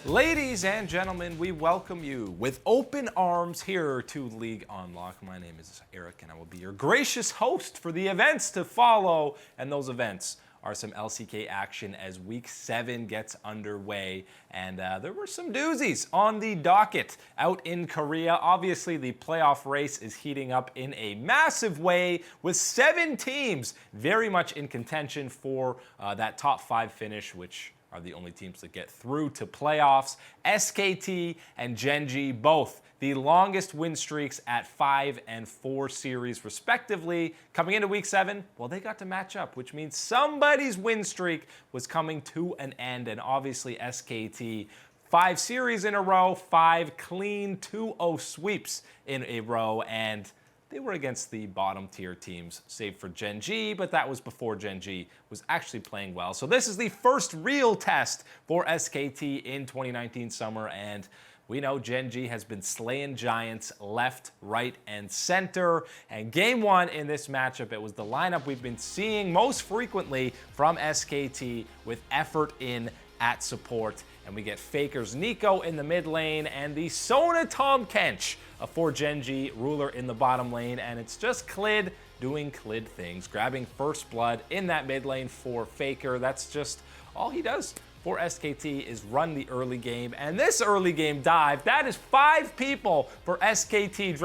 Ladies and gentlemen, we welcome you with open arms here to League Unlock. My name is Eric, and I will be your gracious host for the events to follow. And those events are some LCK action as Week 7 gets underway. And there were some doozies on the docket out in Korea. Obviously, the playoff race is heating up in a massive way with 7 teams very much in contention for that top 5 finish, which are the only teams that get through to playoffs. SKT and Gen.G, both the longest win streaks at 5 and 4 series respectively. Coming into Week 7, well, they got to match up, which means somebody's win streak was coming to an end. And obviously SKT, 5 series in a row, 5 clean 2-0 sweeps in a row, and they were against the bottom tier teams, save for Gen.G, but that was before Gen.G was actually playing well. So this is the first real test for SKT in 2019 summer, and we know Gen.G has been slaying giants left, right, and center. And game 1 in this matchup, it was the lineup we've been seeing most frequently from SKT with effort in at support. And we get Faker's Nico in the mid lane and the Sona Tahm Kench for Gen.G, Ruler in the bottom lane. And it's just Clid doing Clid things, grabbing first blood in that mid lane for Faker. That's just all he does for SKT is run the early game. And this early game dive, that is 5 people for SKT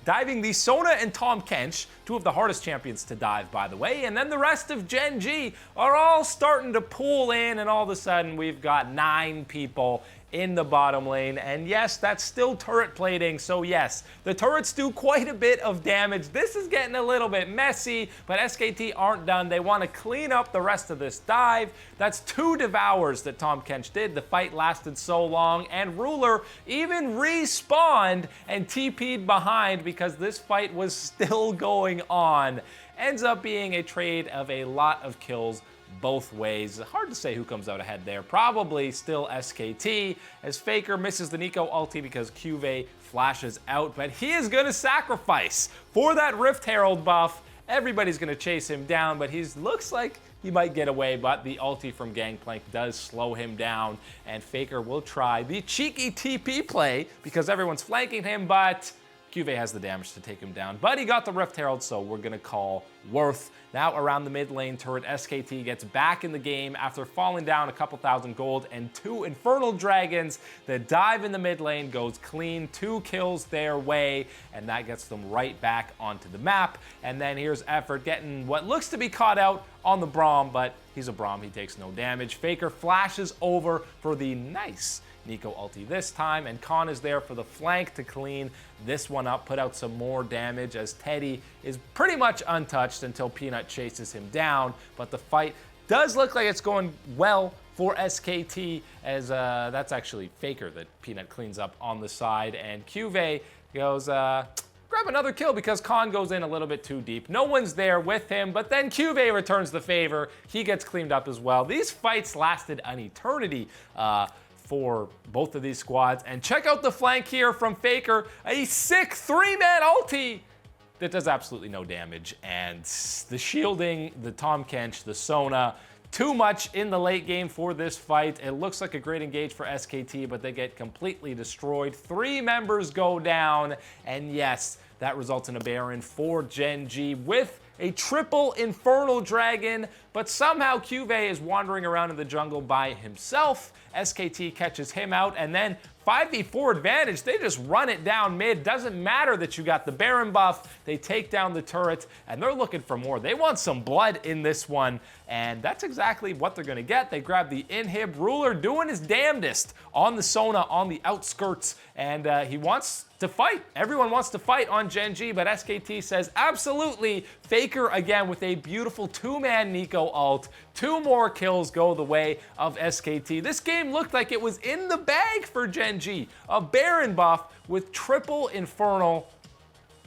diving the Sona and Tahm Kench, 2 of the hardest champions to dive, by the way. And then the rest of Gen.G are all starting to pool in, and all of a sudden we've got 9 people in the bottom lane. And yes, that's still turret plating, so yes, the turrets do quite a bit of damage. This is getting a little bit messy, but SKT aren't done. They want to clean up the rest of this dive. That's 2 devours that Tahm Kench did. The fight lasted so long, and Ruler even respawned and TP'd behind because this fight was still going on. Ends up being a trade of a lot of kills both ways. Hard to say who comes out ahead there. Probably still SKT, as Faker misses the Nico ulti because Cuvée flashes out, but he is going to sacrifice for that Rift Herald buff. Everybody's going to chase him down, but he looks like he might get away, but the ulti from Gangplank does slow him down, and Faker will try the cheeky TP play because everyone's flanking him, but Cuvée has the damage to take him down, but he got the Rift Herald, so we're going to call worth. Now around the mid lane turret, SKT gets back in the game after falling down a couple thousand gold and 2 Infernal Dragons. The dive in the mid lane goes clean, 2 kills their way, and that gets them right back onto the map. And then here's Effort getting what looks to be caught out on the Braum, but he's a Braum, he takes no damage. Faker flashes over for the nice Nico ulti this time, and Khan is there for the flank to clean this one up, put out some more damage as Teddy is pretty much untouched until Peanut chases him down. But the fight does look like it's going well for SKT, as that's actually Faker that Peanut cleans up on the side, and Cuvée goes grab another kill because Khan goes in a little bit too deep. No one's there with him, but then Cuvée returns the favor. He gets cleaned up as well. These fights lasted an eternity for both of these squads. And check out the flank here from Faker. A sick 3-man ulti that does absolutely no damage. And the shielding, the Tahm Kench, the Sona, too much in the late game for this fight. It looks like a great engage for SKT, but they get completely destroyed. 3 members go down, and yes, that results in a Baron for Gen.G with a triple Infernal Dragon, but somehow Cuvée is wandering around in the jungle by himself. SKT catches him out, and then 5v4 advantage. They just run it down mid. Doesn't matter that you got the Baron buff. They take down the turret, and they're looking for more. They want some blood in this one, and that's exactly what they're going to get. They grab the inhib. Ruler doing his damnedest on the Sona on the outskirts, and he wants to fight. Everyone wants to fight on Gen.G, but SKT says absolutely. Faker again with a beautiful 2-man Nico ult. 2 more kills go the way of SKT. This game looked like it was in the bag for Gen.G. A Baron buff with triple Infernal.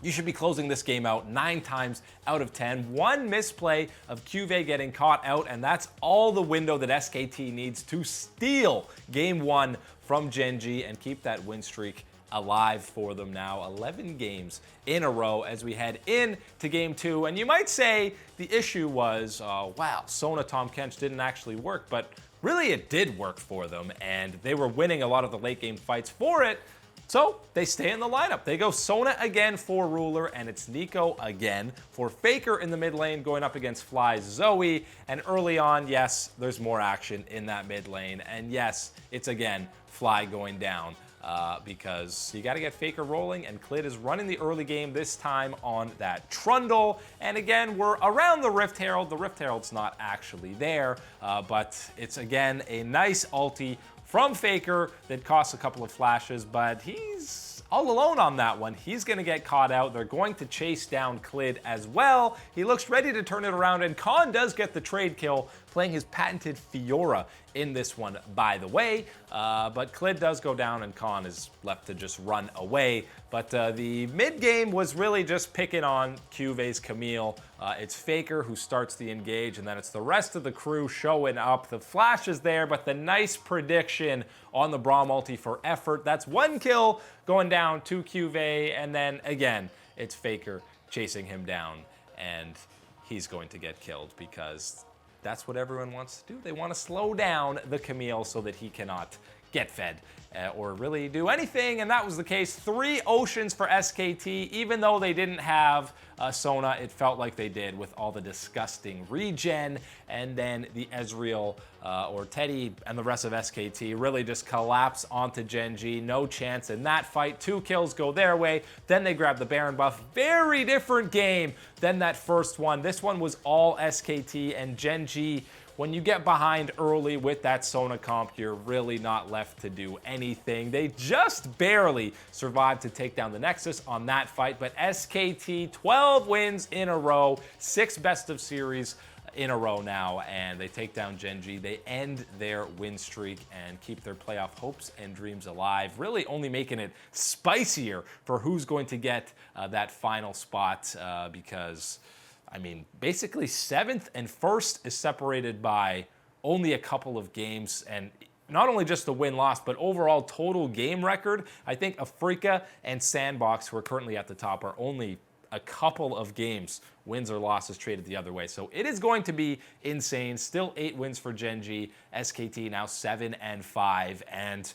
You should be closing this game out 9 times out of 10. 1 misplay of Cuvée getting caught out, and that's all the window that SKT needs to steal game 1 from Gen.G and keep that win streak alive for them now. 11 games in a row as we head into game 2. And you might say the issue was, wow, Sona Tahm Kench didn't actually work, but really it did work for them, and they were winning a lot of the late game fights for it. So they stay in the lineup. They go Sona again for Ruler, and it's Nico again for Faker in the mid lane going up against Fly Zoe. And early on, yes, there's more action in that mid lane. And yes, it's again Fly going down because you got to get Faker rolling, and Clid is running the early game this time on that Trundle. And again, we're around the Rift Herald. The Rift Herald's not actually there, but it's again a nice ulti from Faker that costs a couple of flashes, but he's all alone on that one. He's going to get caught out. They're going to chase down Clid as well. He looks ready to turn it around, and Khan does get the trade kill, playing his patented Fiora in this one, by the way. But Clid does go down, and Khan is left to just run away. But the mid game was really just picking on Cuve's Camille. It's Faker who starts the engage, and then it's the rest of the crew showing up. The flash is there, but the nice prediction on the Braum ulti for effort. That's one kill going down to Cuve, and then again, it's Faker chasing him down, and he's going to get killed because that's what everyone wants to do. They want to slow down the Camille so that he cannot get fed or really do anything, and that was the case. 3 oceans for SKT. Even though they didn't have Sona, it felt like they did with all the disgusting regen, and then the Ezreal or Teddy and the rest of SKT really just collapse onto Gen.G. No chance in that fight. 2 kills go their way. Then they grab the Baron buff. Very different game than that first one. This one was all SKT and Gen.G. When you get behind early with that Sona comp, you're really not left to do anything. They just barely survived to take down the Nexus on that fight, but SKT 12 wins in a row, 6 best of series in a row now, and they take down Gen.G. They end their win streak and keep their playoff hopes and dreams alive, really only making it spicier for who's going to get that final spot because I mean, basically 7th and 1st is separated by only a couple of games, and not only just the win-loss, but overall total game record. I think Afrika and Sandbox, who are currently at the top, are only a couple of games, wins or losses traded the other way. So it is going to be insane. Still 8 wins for Gen.G. SKT now 7 and 5, and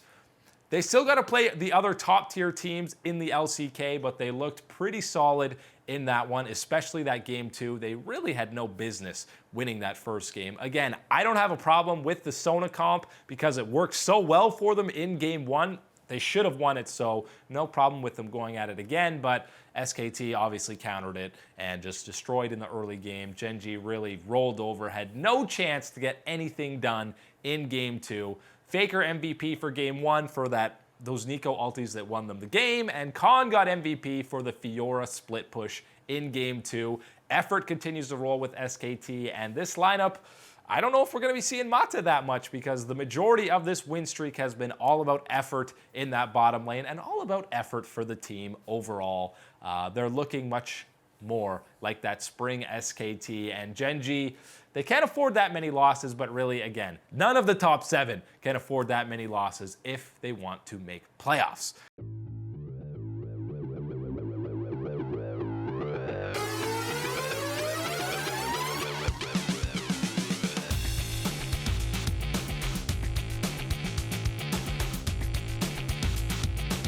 they still got to play the other top-tier teams in the LCK, but they looked pretty solid in that one, especially that game 2. They really had no business winning that first game. Again, I don't have a problem with the Sona comp because it worked so well for them in game 1. They should have won it, so no problem with them going at it again, but SKT obviously countered it and just destroyed in the early game. Gen.G really rolled over, had no chance to get anything done in game 2. Faker MVP for game 1 for those Nico ultis that won them the game, and Khan got MVP for the Fiora split push in game 2. Effort continues to roll with SKT, and this lineup, I don't know if we're going to be seeing Mata that much because the majority of this win streak has been all about effort in that bottom lane and all about effort for the team overall. They're looking much more like that spring SKT, and Gen.G, they can't afford that many losses, but really, again, none of the top 7 can afford that many losses if they want to make playoffs.